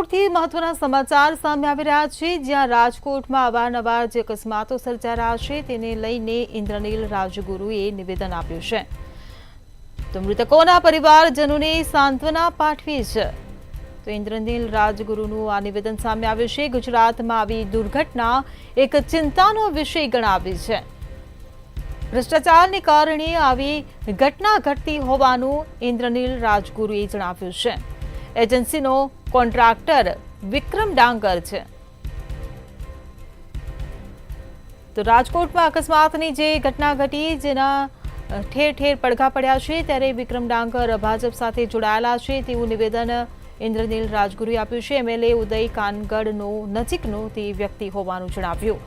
રાજકોટથી મહત્વના સમાચાર સામે આવી રહ્યા છે, જ્યાં રાજકોટમાં અવારનવાર જે અકસ્માતો સર્જાઈ રહ્યા છે તેને લઈને ઇન્દ્રનીલ રાજગુરુએ નિવેદન આપ્યું છે. તો મૃતકોના પરિવારજનોને સાંત્વના પાઠવી છે. તો ઇન્દ્રનીલ રાજગુરુનું આ નિવેદન સામે આવ્યું છે. ગુજરાતમાં આવી દુર્ઘટના એક ચિંતાનો વિષય ગણાવી છે. ભ્રષ્ટાચારને કારણે આવી ઘટના ઘટતી હોવાનું ઇન્દ્રનીલ રાજગુરુએ જણાવ્યું છે. એજન્સીનો કોન્ટ્રાક્ટર વિક્રમ ડાંગર છે. તો રાજકોટમાં અકસ્માતની જે ઘટના ઘટી, જેના ઠેર ઠેર પડઘા પડ્યા છે, ત્યારે વિક્રમ ડાંગર ભાજપ સાથે જોડાયેલા છે તેવું નિવેદન ઇન્દ્રનીલ રાજગુરુએ આપ્યું છે. એમએલએ ઉદય કાનગડનો નજીકનો તે વ્યક્તિ હોવાનું જણાવ્યું.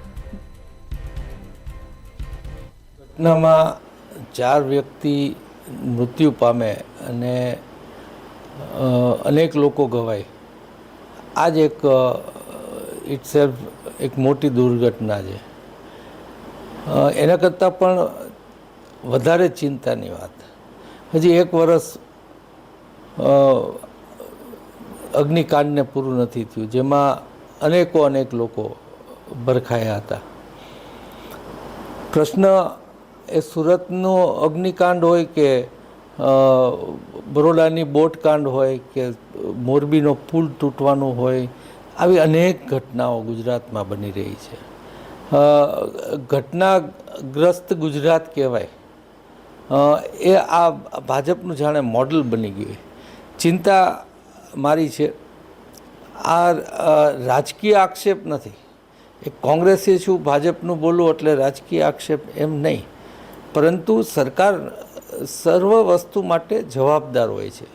ઘટનામાં 4 વ્યક્તિ મૃત્યુ પામે અને અનેક લોકો ગવાય. આ જ એક ઇટસેલ્ફ એક મોટી દુર્ઘટના છે. એના કરતાં પણ વધારે ચિંતાની વાત, હજી 1 વર્ષ અગ્નિકાંડને પૂરું નથી થયું, જેમાં અનેક લોકો ભરખાયા હતા. પ્રશ્ન એ સુરતનો અગ્નિકાંડ હોય કે બરોડાની બોટકાંડ હોય કે મોરબીનો પુલ તૂટવાનું હોય, આવી અનેક ઘટનાઓ ગુજરાતમાં બની રહી છે. ઘટનાગ્રસ્ત ગુજરાત કહેવાય એ આ ભાજપનું જાણે મોડલ બની ગયું. ચિંતા મારી છે. આ રાજકીય આક્ષેપ નથી. એ કોંગ્રેસી છું, ભાજપનું બોલું એટલે રાજકીય આક્ષેપ એમ નહીં, પરંતુ સરકાર સર્વ વસ્તુ માટે જવાબદાર હોય છે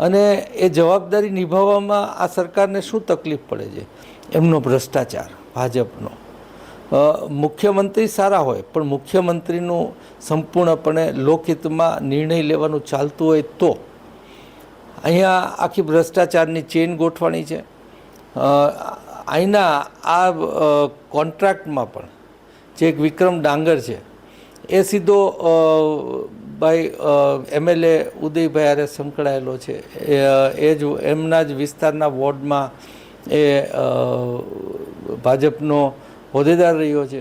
અને એ જવાબદારી નિભાવવામાં આ સરકારને શું તકલીફ પડે છે? એમનો ભ્રષ્ટાચાર, ભાજપનો. મુખ્યમંત્રી સારા હોય પણ મુખ્યમંત્રીનું સંપૂર્ણપણે લોકહિતમાં નિર્ણય લેવાનું ચાલતું હોય તો અહીંયા આખી ભ્રષ્ટાચારની ચેઇન ગોઠવાણી છે. અહીંના આ કોન્ટ્રાક્ટમાં પણ જે એક વિક્રમ ડાંગર છે એ સીધો ભાઈ એમએલએ ઉદયભાઈ હારે સંકળાયેલો છે. એ જ એમના જ વિસ્તારના વોર્ડમાં એ ભાજપનો હોદ્દેદાર રહ્યો છે.